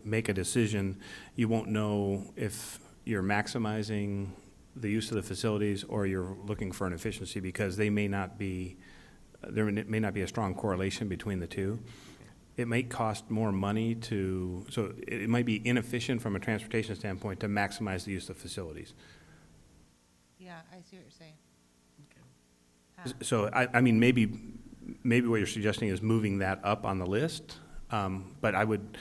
make a decision, you won't know if you're maximizing the use of the facilities or you're looking for an efficiency, because there may not be a strong correlation between the two. It might cost more money so it might be inefficient from a transportation standpoint to maximize the use of facilities. Yeah, I see what you're saying. So I mean, maybe what you're suggesting is moving that up on the list. But I would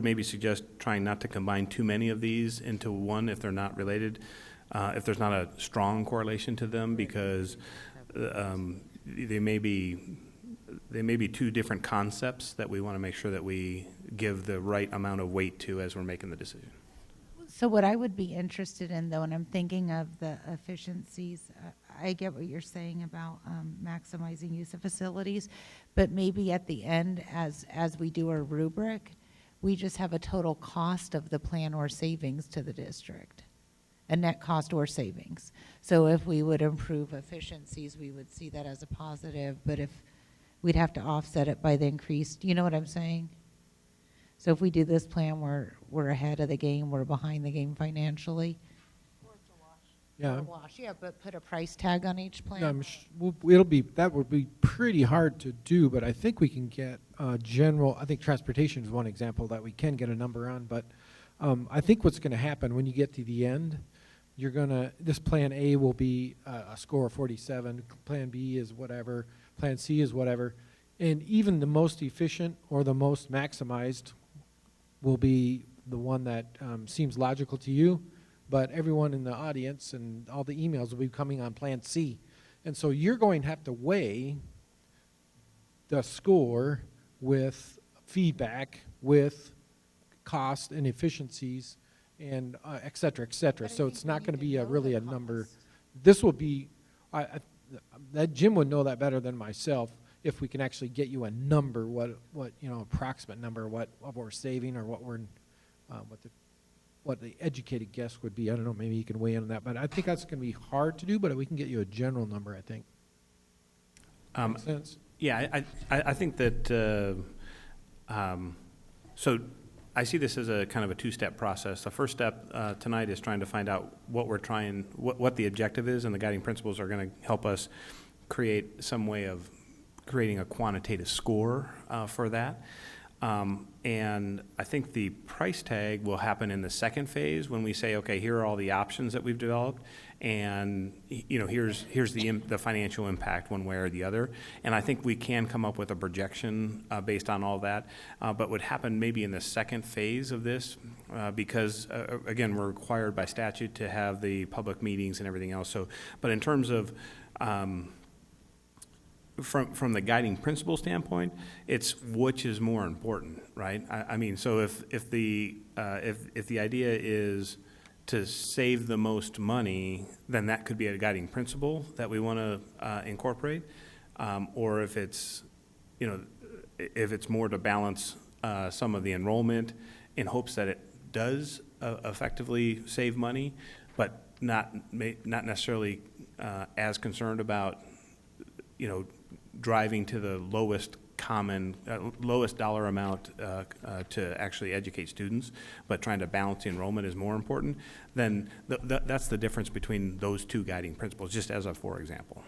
maybe suggest trying not to combine too many of these into one if they're not related, if there's not a strong correlation to them, because they may be two different concepts that we want to make sure that we give the right amount of weight to as we're making the decision. So what I would be interested in, though, and I'm thinking of the efficiencies, I get what you're saying about maximizing use of facilities, but maybe at the end, as we do our rubric, we just have a total cost of the plan or savings to the district, a net cost or savings. So if we would improve efficiencies, we would see that as a positive, but if we'd have to offset it by the increased, you know what I'm saying? So if we do this plan, we're ahead of the game, we're behind the game financially. Yeah. Yeah, but put a price tag on each plan. That would be pretty hard to do, but I think we can get general. I think transportation is one example that we can get a number on, but I think what's going to happen when you get to the end, this plan A will be a score of 47, plan B is whatever, plan C is whatever, and even the most efficient or the most maximized will be the one that seems logical to you, but everyone in the audience and all the emails will be coming on plan C. And so you're going to have to weigh the score with feedback, with cost and efficiencies, and et cetera, et cetera. So it's not going to be really a number. This will be, that Jim would know that better than myself, if we can actually get you a number, what approximate number, what we're saving, or what the educated guess would be. I don't know, maybe you can weigh in on that, but I think that's going to be hard to do, but we can get you a general number, I think. Makes sense? Yeah, I think that, so I see this as a kind of a two-step process. The first step tonight is trying to find out what the objective is, and the guiding principles are going to help us create some way of creating a quantitative score for that. And I think the price tag will happen in the second phase when we say, okay, here are all the options that we've developed, and here's the financial impact one way or the other. And I think we can come up with a projection based on all that, but would happen maybe in the second phase of this because again, we're required by statute to have the public meetings and everything else. So, but in terms of from the guiding principle standpoint, it's which is more important, right? I mean, so if the idea is to save the most money, then that could be a guiding principle that we want to incorporate, or if it's more to balance some of the enrollment in hopes that it does effectively save money, but not necessarily as concerned about driving to the lowest dollar amount to actually educate students, but trying to balance the enrollment is more important, then that's the difference between those two guiding principles, just as a for example.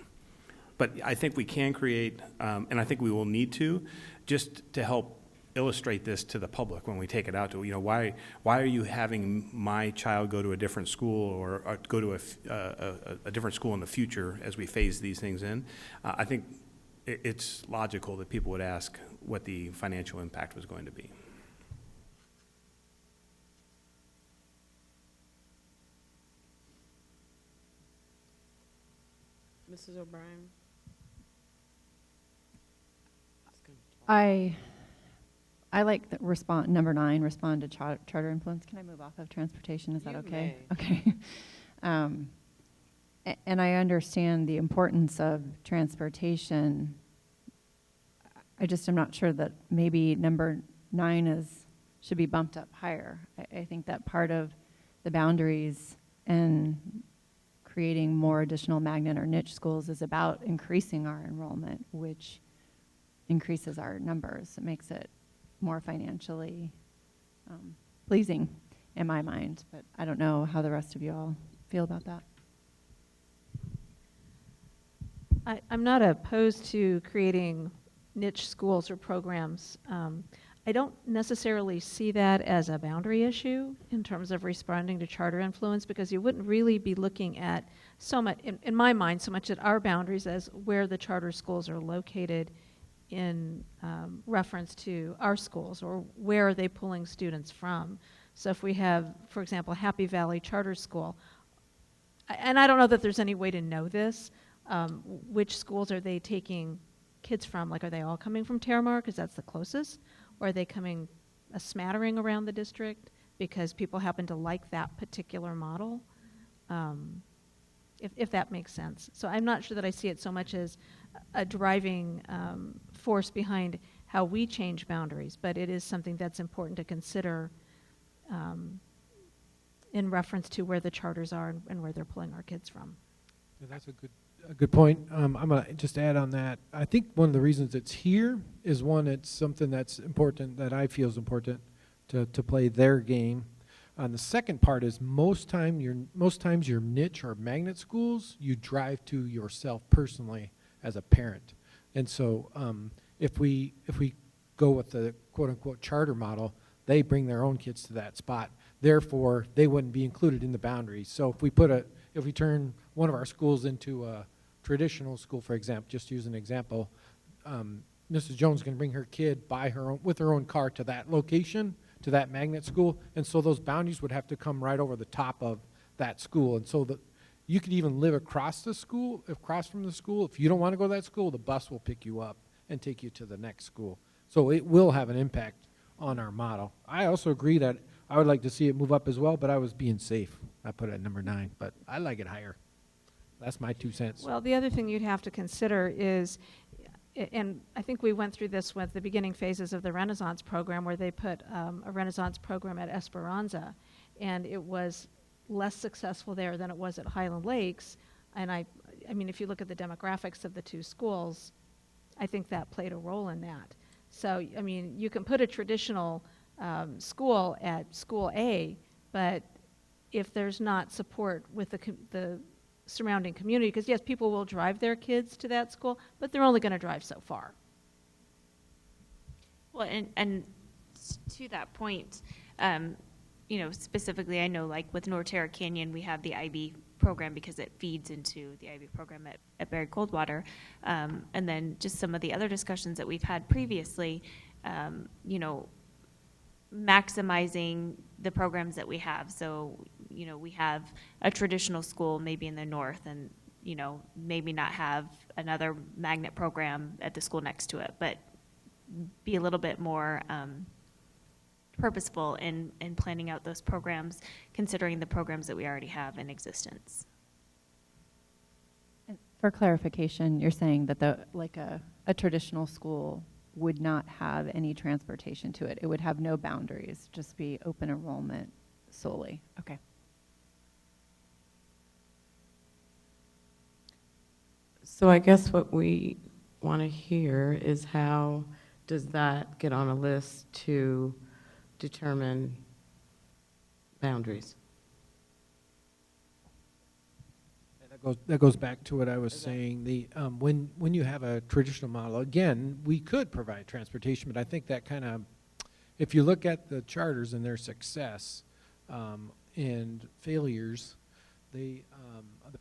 But I think we can create, and I think we will need to, just to help illustrate this to the public when we take it out to, why are you having my child go to a different school or go to a different school in the future as we phase these things in. I think it's logical that people would ask what the financial impact was going to be. Mrs. O'Brien? I like the number 9, respond to charter influence. Can I move off of transportation? Is that You okay? may. Okay. And I understand the importance of transportation. I just am not sure that maybe number 9 should be bumped up higher. I think that part of the boundaries and creating more additional magnet or niche schools is about increasing our enrollment, which increases our numbers. It makes it more financially pleasing in my mind, but I don't know how the rest of you all feel about that. I'm not opposed to creating niche schools or programs. I don't necessarily see that as a boundary issue in terms of responding to charter influence, because you wouldn't really be looking at so much, in my mind, so much at our boundaries as where the charter schools are located in reference to our schools, or where are they pulling students from. So if we have, for example, Happy Valley Charter School, and I don't know that there's any way to know this, which schools are they taking kids from? Like, are they all coming from Terramar because that's the closest? Or are they coming a smattering around the district because people happen to like that particular model? If that makes sense. So I'm not sure that I see it so much as a driving force behind how we change boundaries, but it is something that's important to consider in reference to where the charters are and where they're pulling our kids from. Yeah, that's a good point. I'm going to just add on that. I think one of the reasons it's here is, one, it's something that's important, that I feel is important to play their game. The second part is most times your niche or magnet schools, you drive to yourself personally as a parent. And so if we go with the quote-unquote charter model, they bring their own kids to that spot. Therefore, they wouldn't be included in the boundaries. So if we turn one of our schools into a traditional school, for example, just to use an example, Mrs. Jones can bring her kid with her own car to that location, to that magnet school, and so those boundaries would have to come right over the top of that school. And so you could even live across from the school. If you don't want to go to that school, the bus will pick you up and take you to the next school. So it will have an impact on our model. I also agree that I would like to see it move up as well, but I was being safe. I put it at number 9, but I like it higher. That's my 2 cents. Well, the other thing you'd have to consider is, and I think we went through this with the beginning phases of the Renaissance program, where they put a Renaissance program at Esperanza, and it was less successful there than it was at Highland Lakes. And I mean, if you look at the demographics of the two schools, I think that played a role in that. So, I mean, you can put a traditional school at school A, but if there's not support with the surrounding community, because yes, people will drive their kids to that school, but they're only going to drive so far. Well, and to that point, you know, specifically, I know like with Norterra Canyon, we have the IB program because it feeds into the IB program at Barry Coldwater. And then just some of the other discussions that we've had previously, you know, maximizing the programs that we have. So, you know, we have a traditional school maybe in the north, and, you know, maybe not have another magnet program at the school next to it, but be a little bit more purposeful in planning out those programs, considering the programs that we already have in existence. And for clarification, you're saying that a traditional school would not have any transportation to it. It would have no boundaries, just be open enrollment solely. Okay. So I guess what we want to hear is, how does that get on a list to determine boundaries? That goes back to what I was saying. When you have a traditional model, again, we could provide transportation, but I think that kind of, if you look at the charters and their success and failures, the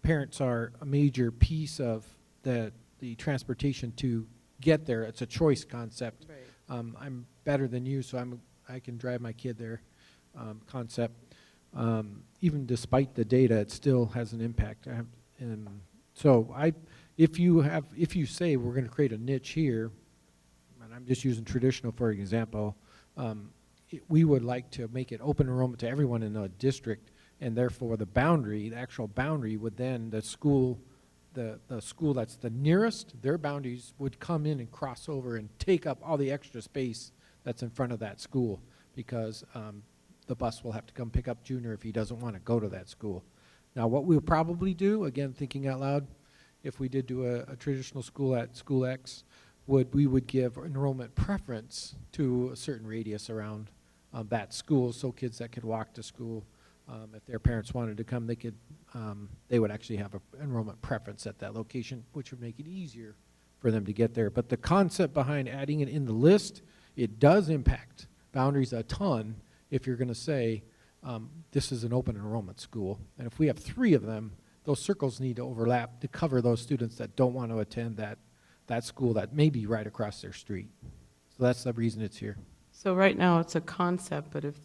parents are a major piece of the transportation to get there. It's a choice concept. Right. I'm better than you, so I can drive my kid there concept. Even despite the data, it still has an impact. So if you say we're going to create a niche here, and I'm just using traditional for example, we would like to make it open enrollment to everyone in the district, And therefore, the actual boundary would then, the school that's the nearest, their boundaries would come in and cross over and take up all the extra space that's in front of that school, because the bus will have to come pick up Junior if he doesn't want to go to that school. Now, what we'll probably do, again, thinking out loud, if we did do a traditional school at School X, we would give enrollment preference to a certain radius around that school, so kids that could walk to school, if their parents wanted to come, they would actually have an enrollment preference at that location, which would make it easier for them to get there. But the concept behind adding it in the list, it does impact boundaries a ton if you're going to say this is an open enrollment school. And if we have 3 of them, those circles need to overlap to cover those students that don't want to attend that school that may be right across their street. So that's the reason it's here. So right now, it's a concept, but if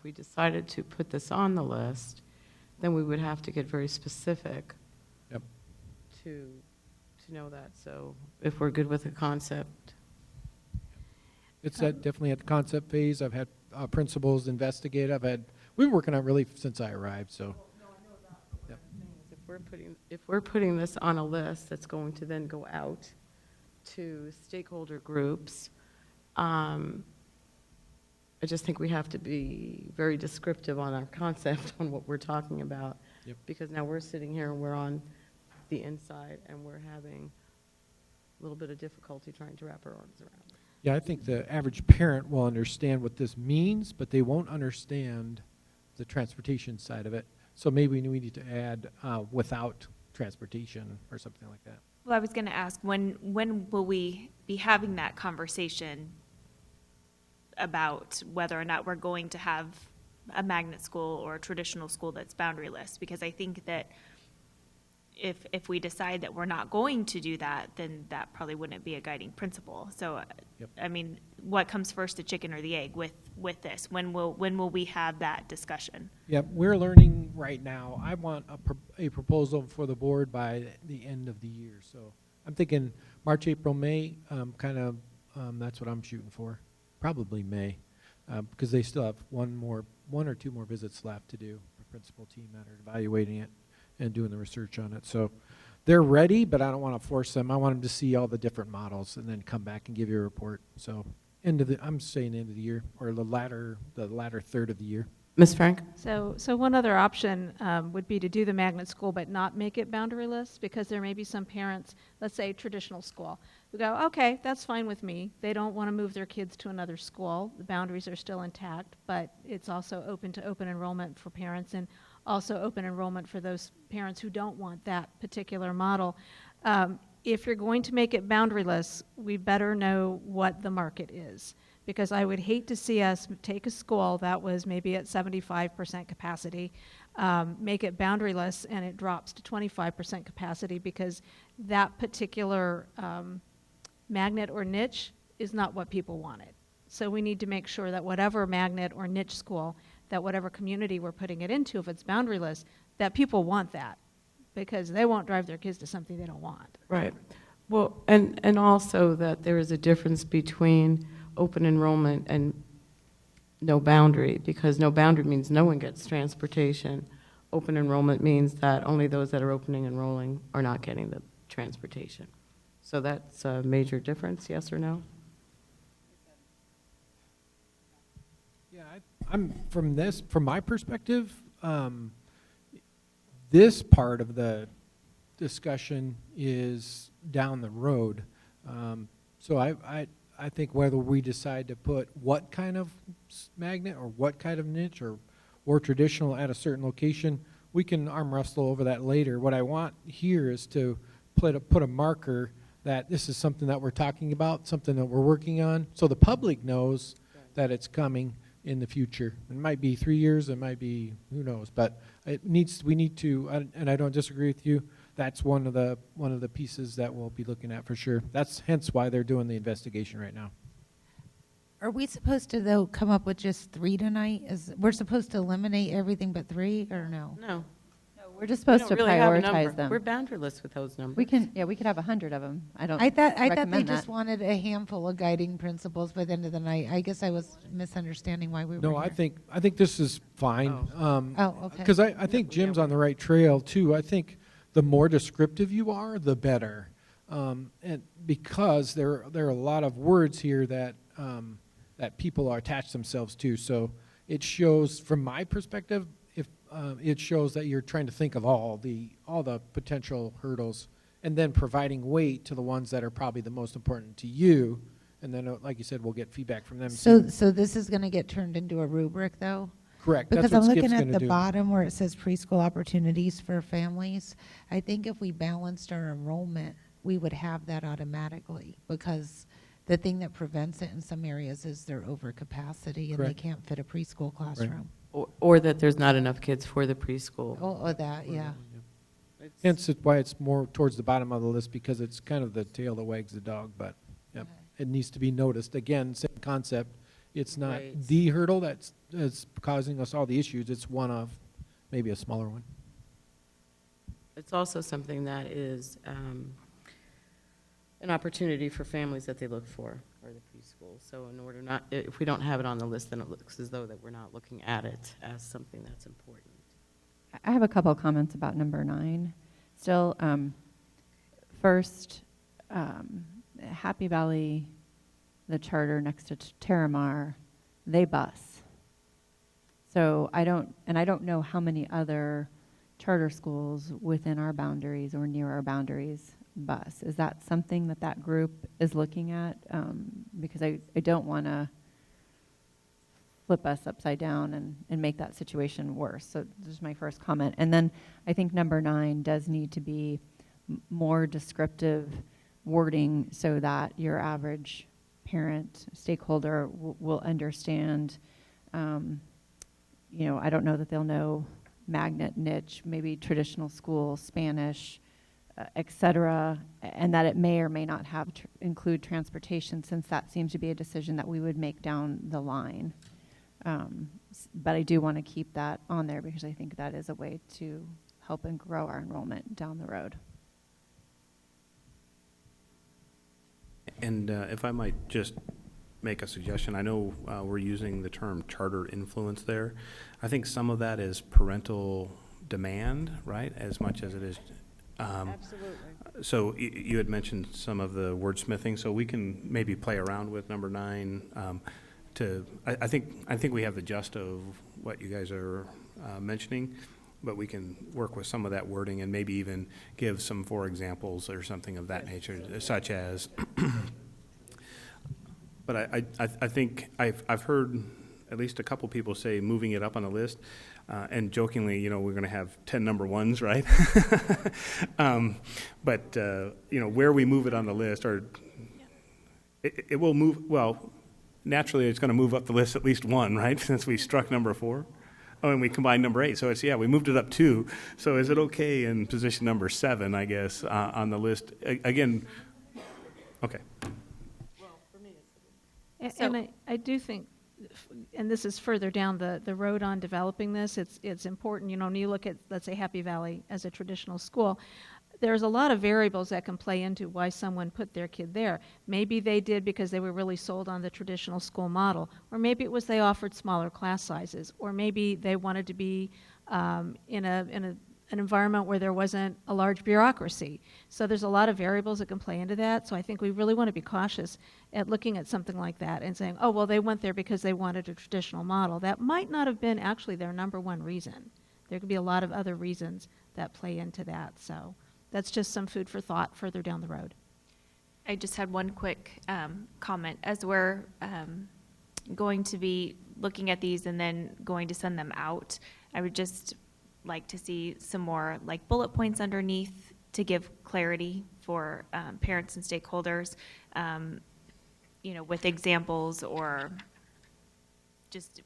we decided to put this on the list, then we would have to get very specific. Yep. To know that. So if we're good with the concept. It's definitely at the concept phase. I've had principals investigate. We've been working on it really since I arrived, so. Yep. If we're putting this on a list that's going to then go out to stakeholder groups, I just think we have to be very descriptive on our concept on what we're talking about. Yep. Because now we're sitting here and we're on the inside and we're having a little bit of difficulty trying to wrap our arms around it. Yeah, I think the average parent will understand what this means, but they won't understand the transportation side of it. So maybe we need to add without transportation or something like that. Well, I was going to ask, when will we be having that conversation about whether or not we're going to have a magnet school or a traditional school that's boundaryless? Because I think that if we decide that we're not going to do that, then that probably wouldn't be a guiding principle. So, Yep. I mean, what comes first, the chicken or the egg with this? When will we have that discussion? Yep, we're learning right now. I want a proposal for the board by the end of the year. So I'm thinking March, April, May, that's what I'm shooting for. Probably May, because they still have one or two more visits left to do. The principal team that are evaluating it and doing the research on it. So they're ready, but I don't want to force them. I want them to see all the different models and then come back and give you a report. So I'm saying end of the year, or the latter third of the year. Ms. Frank? So one other option would be to do the magnet school but not make it boundaryless, because there may be some parents, let's say traditional school, who go, okay, that's fine with me. They don't want to move their kids to another school. The boundaries are still intact, but it's also open to open enrollment for parents and also open enrollment for those parents who don't want that particular model. If you're going to make it boundaryless, we better know what the market is. Because I would hate to see us take a school that was maybe at 75% capacity, make it boundaryless, and it drops to 25% capacity, because that particular magnet or niche is not what people wanted. So we need to make sure that whatever magnet or niche school, that whatever community we're putting it into, if it's boundaryless, that people want that, because they won't drive their kids to something they don't want. Right. Well, and also that there is a difference between open enrollment and no boundary, because no boundary means no one gets transportation. Open enrollment means that only those that are opening and enrolling are not getting the transportation. So that's a major difference, yes or no? Yeah, from my perspective, this part of the discussion is down the road. So I think whether we decide to put what kind of magnet or what kind of niche or traditional at a certain location, we can arm wrestle over that later. What I want here is to put a marker that this is something that we're talking about, something that we're working on, so the public knows that it's coming in the future. It might be 3 years, it might be, who knows, but we need to, and I don't disagree with you, that's one of the pieces that we'll be looking at for sure. That's hence why they're doing the investigation right now. Are we supposed to, though, come up with just 3 tonight? We're supposed to eliminate everything but 3, or no? No. No, We're just We supposed don't to really have a prioritize number. them. We're boundaryless with those numbers. We can have 100 of them. I don't I thought they recommend just that. wanted a handful of guiding principles by the end of the night. I guess I was misunderstanding why we were No, here. I think this is fine. Oh, okay. Because I think Jim's on the right trail too. I think the more descriptive you are, the better. And because there are a lot of words here that that people are attached themselves to. So it shows, from my perspective, if it shows that you're trying to think of all the potential hurdles, and then providing weight to the ones that are probably the most important to you. And then, like you said, we'll get feedback from them. So too. this is going to get turned into a rubric, though? Correct. Because That's I'm what looking Skip's at gonna the do. bottom where it says preschool opportunities for families. I think if we balanced our enrollment, we would have that automatically, because the thing that prevents it in some areas is their overcapacity and they Correct. can't fit a preschool classroom. Or that there's not enough kids for the preschool. Oh, that, yeah. It's- Hence why it's more towards the bottom of the list, because it's kind of the tail that wags the dog, but yep, Okay. it needs to be noticed. Again, same concept. It's not Right. the hurdle that's causing us all the issues. It's one of maybe a smaller one. It's also something that is an opportunity for families that they look for the preschool. So in order not, if we don't have it on the list, then it looks as though that we're not looking at it as something that's important. I have a couple of comments about number 9. Still, first, Happy Valley, the charter next to Terramar, they bus. So I don't know how many other charter schools within our boundaries or near our boundaries bus. Is that something that group is looking at? Because I don't want to flip us upside down and make that situation worse. So this is my first comment. And then I think number 9 does need to be more descriptive wording so that your average parent, stakeholder will understand. I don't know that they'll know magnet, niche, maybe traditional school, Spanish, et cetera, and that it may or may not have include transportation, since that seems to be a decision that we would make down the line. But I do want to keep that on there because I think that is a way to help and grow our enrollment down the road. And if I might just make a suggestion, I know we're using the term charter influence there. I think some of that is parental demand, right, as much as it is. Absolutely. So you had mentioned some of the wordsmithing, so we can maybe play around with number 9. I think we have the gist of what you guys are mentioning, but we can work with some of that wording and maybe even give some for examples or something of that nature, such as. But I think I've heard at least a couple people say moving it up on the list, and jokingly, we're going to have 10 number 1s, right? But where we move it on the list, or it will move. Well, naturally, it's going to move up the list at least 1, right? Since we struck number 4. Oh, and we combined number 8. So we moved it up 2. So is it okay in position number 7, I guess, on the list? Again, okay. And I do think, and this is further down the road on developing this, it's important, when you look at, let's say, Happy Valley as a traditional school, there's a lot of variables that can play into why someone put their kid there. Maybe they did because they were really sold on the traditional school model, or maybe it was they offered smaller class sizes, or maybe they wanted to be in an environment where there wasn't a large bureaucracy. So there's a lot of variables that can play into that. So I think we really want to be cautious at looking at something like that and saying, oh, well, they went there because they wanted a traditional model. That might not have been actually their number 1 reason. There could be a lot of other reasons that play into that. So that's just some food for thought further down the road. I just had one quick comment. As we're going to be looking at these and then going to send them out, I would just like to see some more bullet points underneath to give clarity for parents and stakeholders, with examples or just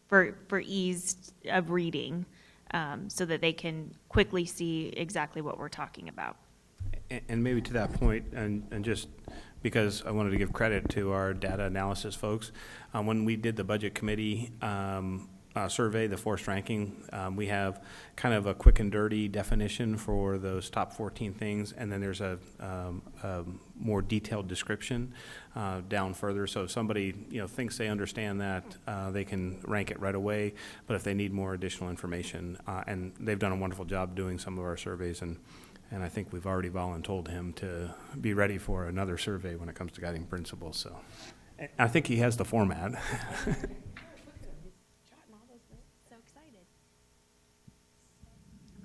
for ease of reading, so that they can quickly see exactly what we're talking about. And maybe to that point, and just because I wanted to give credit to our data analysis folks, when we did the budget committee, survey, the forced ranking. We have kind of a quick and dirty definition for those top 14 things, and then there's a more detailed description down further. So if somebody thinks they understand that, they can rank it right away. But if they need more additional information, and they've done a wonderful job doing some of our surveys, and I think we've already voluntold him to be ready for another survey when it comes to guiding principles. So I think he has the format. So excited.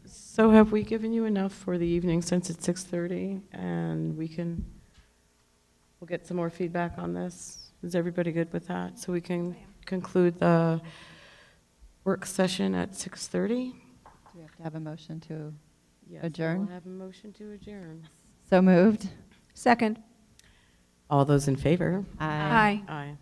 So have we given you enough for the evening since it's 6:30 and we'll get some more feedback on this? Is everybody good with that? So we can conclude the work session at 6:30? Do we have to have a motion to Yes, adjourn? We'll have a motion to adjourn. So moved? Second. All those in favor? Aye. Aye.